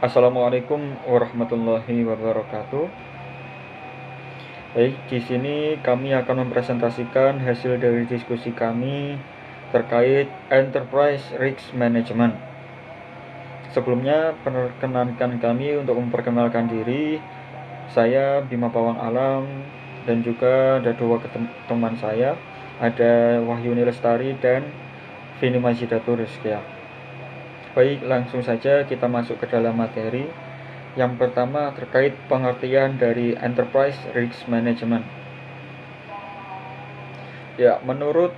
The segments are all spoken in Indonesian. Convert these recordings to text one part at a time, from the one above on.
Assalamualaikum warahmatullahi wabarakatuh. Baik, di sini kami akan mempresentasikan hasil dari diskusi kami terkait Enterprise Risk Management. Sebelumnya, perkenankan kami untuk memperkenalkan diri. Saya Bima Pawang Alam dan juga ada dua teman saya, ada Wahyuni Lestari dan Vini Majidatur Rizkia. Baik, langsung saja kita masuk ke dalam materi. Yang pertama terkait pengertian dari Enterprise Risk Management. Ya, menurut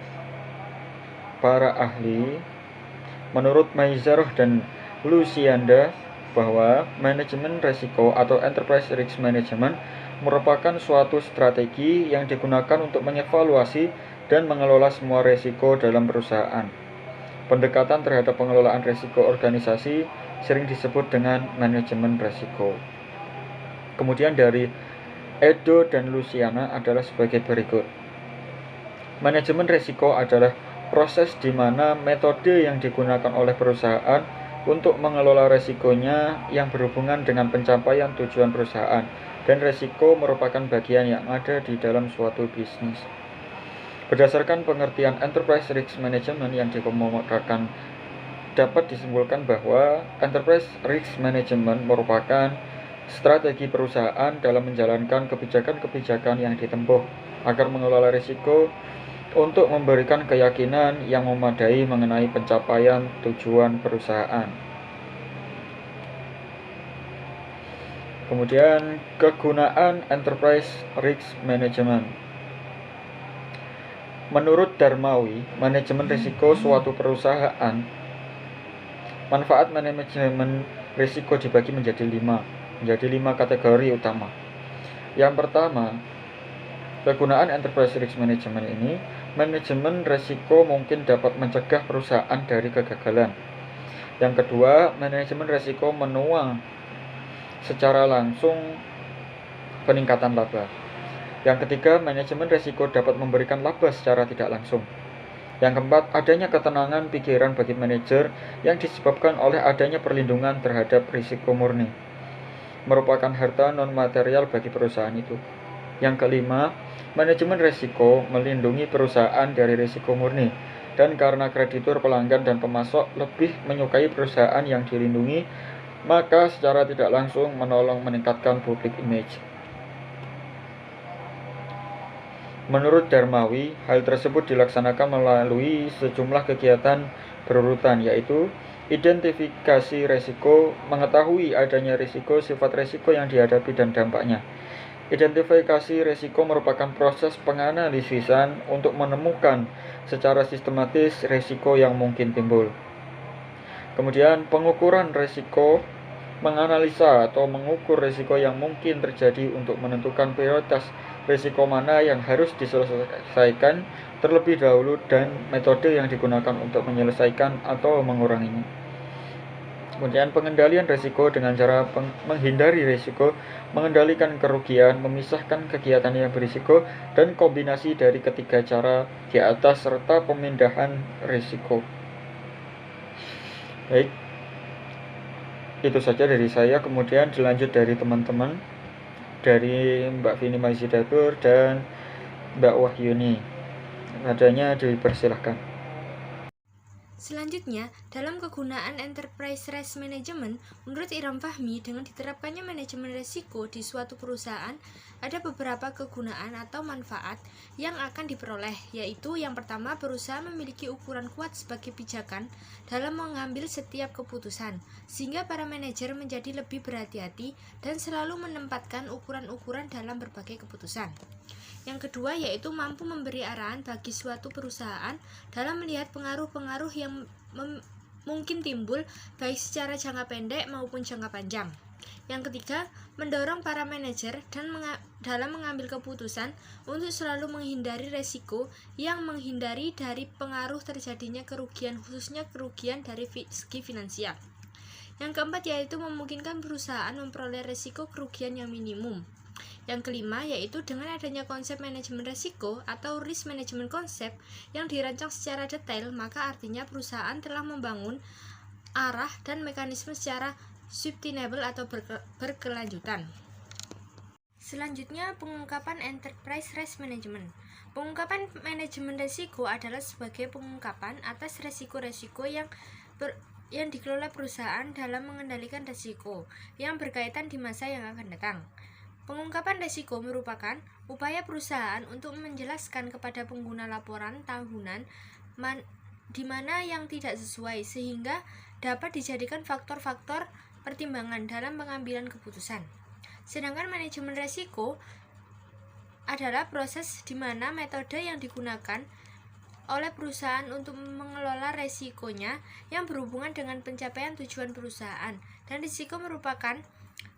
para ahli, menurut Maizaroh dan Lucianda, bahwa manajemen risiko atau Enterprise Risk Management merupakan suatu strategi yang digunakan untuk mengevaluasi dan mengelola semua risiko dalam perusahaan. Pendekatan terhadap pengelolaan risiko organisasi sering disebut dengan manajemen risiko. Kemudian dari Edo dan Luciana adalah sebagai berikut. Manajemen risiko adalah proses di mana metode yang digunakan oleh perusahaan untuk mengelola risikonya yang berhubungan dengan pencapaian tujuan perusahaan, dan risiko merupakan bagian yang ada di dalam suatu bisnis. Berdasarkan pengertian Enterprise Risk Management yang dikemukakan, dapat disimpulkan bahwa Enterprise Risk Management merupakan strategi perusahaan dalam menjalankan kebijakan-kebijakan yang ditempuh agar mengelola risiko untuk memberikan keyakinan yang memadai mengenai pencapaian tujuan perusahaan. Kemudian, kegunaan Enterprise Risk Management. Menurut Darmawi, manajemen risiko suatu perusahaan, manfaat manajemen risiko dibagi menjadi lima kategori utama. Yang pertama, kegunaan Enterprise Risk Management ini, manajemen risiko mungkin dapat mencegah perusahaan dari kegagalan. Yang kedua, manajemen risiko menuang secara langsung peningkatan laba. Yang ketiga, manajemen risiko dapat memberikan laba secara tidak langsung. Yang keempat, adanya ketenangan pikiran bagi manajer yang disebabkan oleh adanya perlindungan terhadap risiko murni, merupakan harta non-material bagi perusahaan itu. Yang kelima, manajemen risiko melindungi perusahaan dari risiko murni, dan karena kreditur, pelanggan, dan pemasok lebih menyukai perusahaan yang dilindungi, maka secara tidak langsung menolong meningkatkan public image. Menurut Darmawi, hal tersebut dilaksanakan melalui sejumlah kegiatan berurutan, yaitu identifikasi risiko, mengetahui adanya risiko, sifat risiko yang dihadapi, dan dampaknya. Identifikasi risiko merupakan proses penganalisisan untuk menemukan secara sistematis risiko yang mungkin timbul. Kemudian pengukuran risiko, menganalisa atau mengukur risiko yang mungkin terjadi untuk menentukan prioritas risiko mana yang harus diselesaikan terlebih dahulu dan metode yang digunakan untuk menyelesaikan atau menguranginya. Kemudian pengendalian risiko dengan cara menghindari risiko, mengendalikan kerugian, memisahkan kegiatan yang berisiko, dan kombinasi dari ketiga cara di atas serta pemindahan risiko. Baik, itu saja dari saya. Kemudian dilanjut dari teman-teman, dari Mbak Vini Majidatur dan Mbak Wahyuni. Adanya dipersilahkan. Selanjutnya, dalam kegunaan Enterprise Risk Management, menurut Iram Fahmi, dengan diterapkannya manajemen risiko di suatu perusahaan, ada beberapa kegunaan atau manfaat yang akan diperoleh, yaitu yang pertama, perusahaan memiliki ukuran kuat sebagai pijakan dalam mengambil setiap keputusan, sehingga para manajer menjadi lebih berhati-hati dan selalu menempatkan ukuran-ukuran dalam berbagai keputusan. Yang kedua yaitu mampu memberi arahan bagi suatu perusahaan dalam melihat pengaruh-pengaruh yang mungkin timbul baik secara jangka pendek maupun jangka panjang. Yang ketiga, mendorong para manajer dalam mengambil keputusan untuk selalu menghindari resiko yang menghindari dari pengaruh terjadinya kerugian, khususnya kerugian dari segi finansial. Yang keempat yaitu memungkinkan perusahaan memperoleh resiko kerugian yang minimum. Yang kelima yaitu dengan adanya konsep manajemen risiko atau risk management concept yang dirancang secara detail, maka artinya perusahaan telah membangun arah dan mekanisme secara sustainable atau berkelanjutan. Selanjutnya, pengungkapan enterprise risk management. Pengungkapan manajemen risiko adalah sebagai pengungkapan atas risiko-risiko yang dikelola perusahaan dalam mengendalikan risiko yang berkaitan di masa yang akan datang. Pengungkapan risiko merupakan upaya perusahaan untuk menjelaskan kepada pengguna laporan tahunan di mana yang tidak sesuai sehingga dapat dijadikan faktor-faktor pertimbangan dalam pengambilan keputusan. Sedangkan manajemen risiko adalah proses di mana metode yang digunakan oleh perusahaan untuk mengelola risikonya yang berhubungan dengan pencapaian tujuan perusahaan, dan risiko merupakan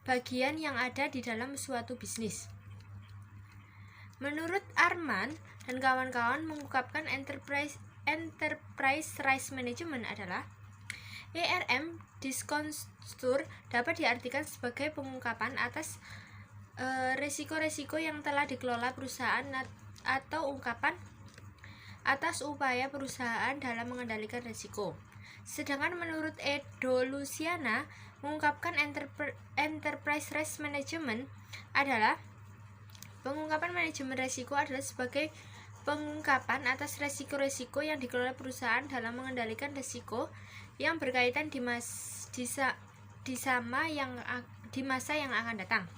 bagian yang ada di dalam suatu bisnis. Menurut Arman dan kawan-kawan, mengungkapkan enterprise risk management adalah ERM diskontur dapat diartikan sebagai pengungkapan atas risiko-risiko yang telah dikelola perusahaan atau ungkapan atas upaya perusahaan dalam mengendalikan risiko. Sedangkan menurut Edo Luciana, mengungkapkan enterprise risk management adalah pengungkapan manajemen risiko adalah sebagai pengungkapan atas risiko-risiko yang dikelola perusahaan dalam mengendalikan risiko yang berkaitan di masa yang akan datang.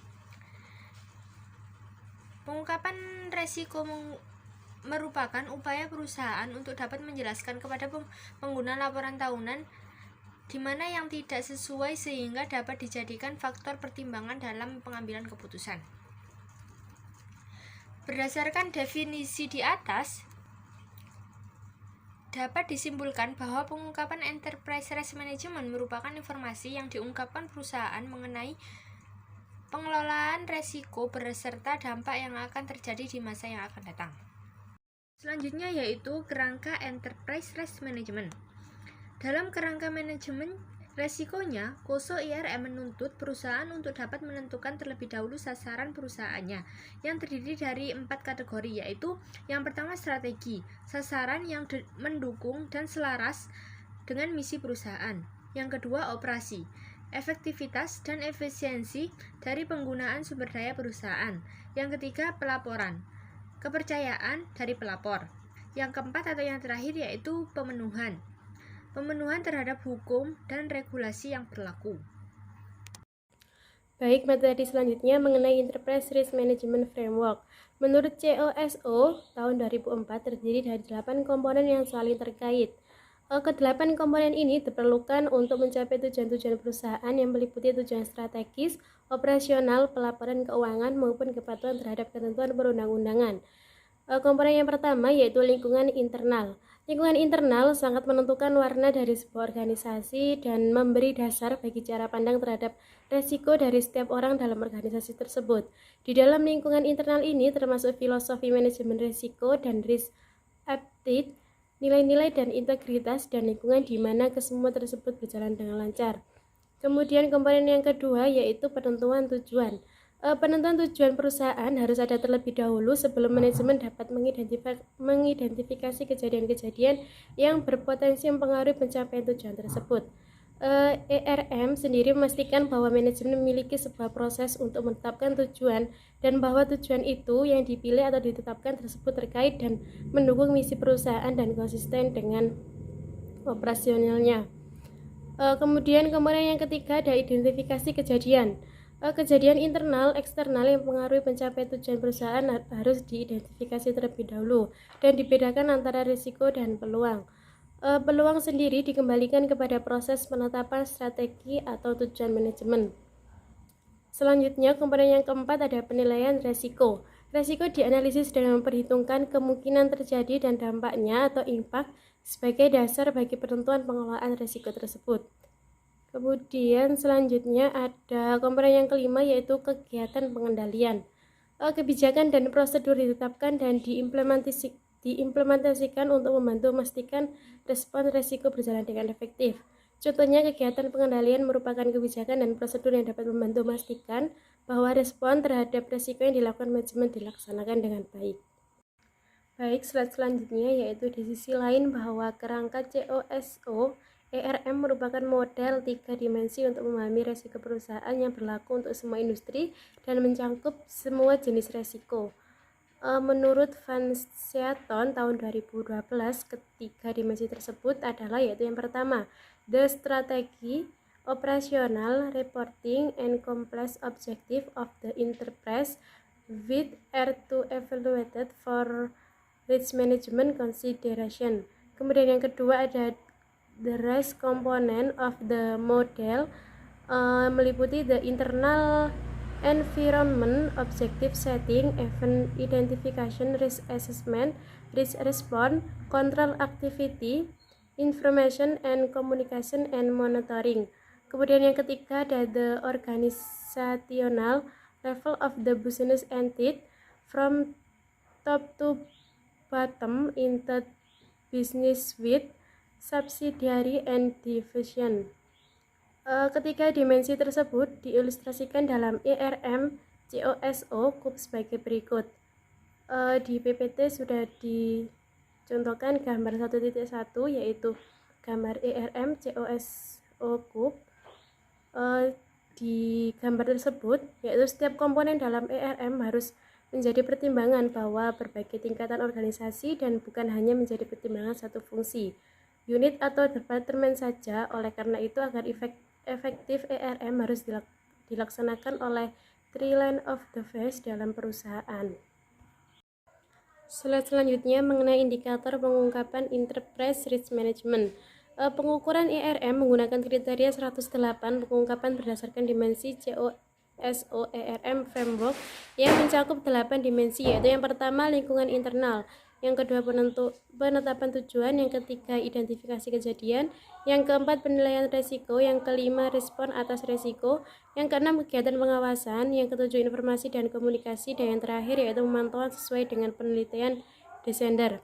Pengungkapan risiko merupakan upaya perusahaan untuk dapat menjelaskan kepada pengguna laporan tahunan di mana yang tidak sesuai sehingga dapat dijadikan faktor pertimbangan dalam pengambilan keputusan. Berdasarkan definisi di atas, dapat disimpulkan bahwa pengungkapan enterprise risk management merupakan informasi yang diungkapkan perusahaan mengenai pengelolaan risiko beserta dampak yang akan terjadi di masa yang akan datang. Selanjutnya yaitu kerangka enterprise risk management. Dalam kerangka manajemen resikonya, KOSO IRM menuntut perusahaan untuk dapat menentukan terlebih dahulu sasaran perusahaannya yang terdiri dari 4 kategori, yaitu yang pertama strategi, sasaran yang mendukung dan selaras dengan misi perusahaan. Yang kedua operasi, efektivitas dan efisiensi dari penggunaan sumber daya perusahaan. Yang ketiga pelaporan, kepercayaan dari pelapor. Yang keempat atau yang terakhir yaitu pemenuhan terhadap hukum dan regulasi yang berlaku. Baik, materi selanjutnya mengenai Enterprise Risk Management Framework. Menurut COSO, tahun 2004 terdiri dari 8 komponen yang saling terkait. Kedelapan komponen ini diperlukan untuk mencapai tujuan-tujuan perusahaan yang meliputi tujuan strategis, operasional, pelaporan keuangan, maupun kepatuhan terhadap ketentuan perundang-undangan. Komponen yang pertama yaitu lingkungan internal. Lingkungan internal sangat menentukan warna dari sebuah organisasi dan memberi dasar bagi cara pandang terhadap resiko dari setiap orang dalam organisasi tersebut. Di dalam lingkungan internal ini termasuk filosofi manajemen risiko dan risk appetite, nilai-nilai dan integritas, dan lingkungan di mana kesemua tersebut berjalan dengan lancar. Kemudian komponen yang kedua yaitu penentuan tujuan. Penentuan tujuan perusahaan harus ada terlebih dahulu sebelum manajemen dapat mengidentifikasi kejadian-kejadian yang berpotensi mempengaruhi pencapaian tujuan tersebut. ERM sendiri memastikan bahwa manajemen memiliki sebuah proses untuk menetapkan tujuan dan bahwa tujuan itu yang dipilih atau ditetapkan tersebut terkait dan mendukung misi perusahaan dan konsisten dengan operasionalnya. Kemudian komponen yang ketiga ada identifikasi kejadian. Kejadian internal, eksternal yang mempengaruhi pencapaian tujuan perusahaan harus diidentifikasi terlebih dahulu dan dibedakan antara risiko dan peluang. Peluang sendiri dikembalikan kepada proses penetapan strategi atau tujuan manajemen. Selanjutnya, komponen yang keempat ada penilaian risiko. Risiko dianalisis dengan memperhitungkan kemungkinan terjadi dan dampaknya atau impact sebagai dasar bagi penentuan pengelolaan risiko tersebut. Kemudian selanjutnya ada komponen yang kelima yaitu kegiatan pengendalian. Kebijakan dan prosedur ditetapkan dan diimplementasikan untuk membantu memastikan respon risiko berjalan dengan efektif. Contohnya, kegiatan pengendalian merupakan kebijakan dan prosedur yang dapat membantu memastikan bahwa respon terhadap risiko yang dilakukan manajemen dilaksanakan dengan baik. Baik, slide selanjutnya yaitu di sisi lain bahwa kerangka COSO ERM merupakan model 3 dimensi untuk memahami resiko perusahaan yang berlaku untuk semua industri dan mencakup semua jenis resiko. Menurut Van Seaton tahun 2012, ketiga dimensi tersebut adalah yaitu yang pertama, the strategy, operational, reporting, and complex objective of the enterprise with are to evaluated for risk management consideration. Kemudian yang kedua ada the rest component of the model, meliputi the internal environment, objective setting, event identification, risk assessment, risk response, control activity, information and communication, and monitoring. Kemudian yang ketiga ada the organizational level of the business entity from top to bottom in the business with subsidiary and division. Ketiga dimensi tersebut diilustrasikan dalam ERM COSO Group sebagai berikut. Di PPT sudah dicontohkan gambar 1.1 yaitu gambar ERM COSO Group. Di gambar tersebut yaitu setiap komponen dalam ERM harus menjadi pertimbangan bahwa berbagai tingkatan organisasi dan bukan hanya menjadi pertimbangan satu fungsi, unit atau departemen saja. Oleh karena itu, agar efektif ERM harus dilaksanakan oleh three line of defense dalam perusahaan. Slide selanjutnya mengenai indikator pengungkapan enterprise risk management. Pengukuran ERM menggunakan kriteria 108 pengungkapan berdasarkan dimensi COSO ERM framework yang mencakup 8 dimensi, yaitu yang pertama lingkungan internal, yang kedua penetapan tujuan, yang ketiga identifikasi kejadian, yang keempat penilaian resiko, yang kelima respon atas resiko, yang keenam kegiatan pengawasan, yang ketujuh informasi dan komunikasi, dan yang terakhir yaitu pemantauan sesuai dengan penelitian Descender.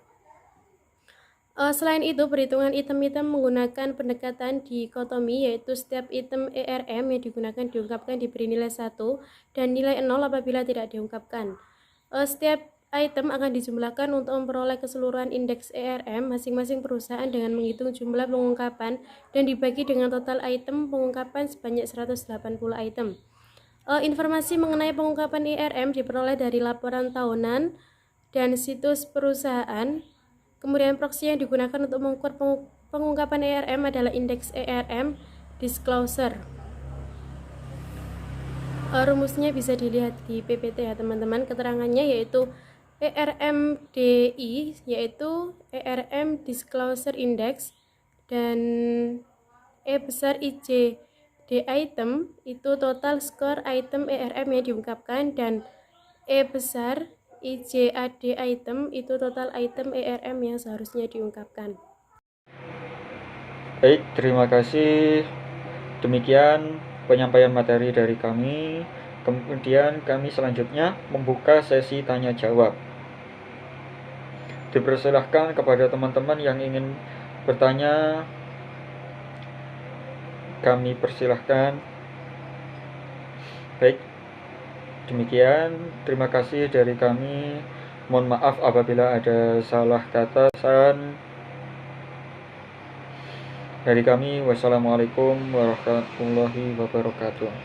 Selain itu, perhitungan item-item menggunakan pendekatan dikotomi, yaitu setiap item ERM yang digunakan diungkapkan diberi nilai 1 dan nilai 0 apabila tidak diungkapkan. Setiap item akan dijumlahkan untuk memperoleh keseluruhan indeks ERM masing-masing perusahaan dengan menghitung jumlah pengungkapan dan dibagi dengan total item pengungkapan sebanyak 180 item. Informasi mengenai pengungkapan ERM diperoleh dari laporan tahunan dan situs perusahaan. Kemudian proxy yang digunakan untuk mengukur pengungkapan ERM adalah indeks ERM disclosure. Rumusnya bisa dilihat di PPT ya teman-teman. Keterangannya yaitu ERMDI yaitu ERM disclosure index, dan E besar IJD item itu total skor item ERM yang diungkapkan, dan E besar IJAD item itu total item ERM yang seharusnya diungkapkan. Baik, terima kasih. Demikian penyampaian materi dari kami. Kemudian kami selanjutnya membuka sesi tanya jawab. Dipersilahkan kepada teman-teman yang ingin bertanya, kami persilahkan. Baik, demikian, terima kasih dari kami. Mohon maaf apabila ada salah kata. Dari kami, wassalamualaikum warahmatullahi wabarakatuh.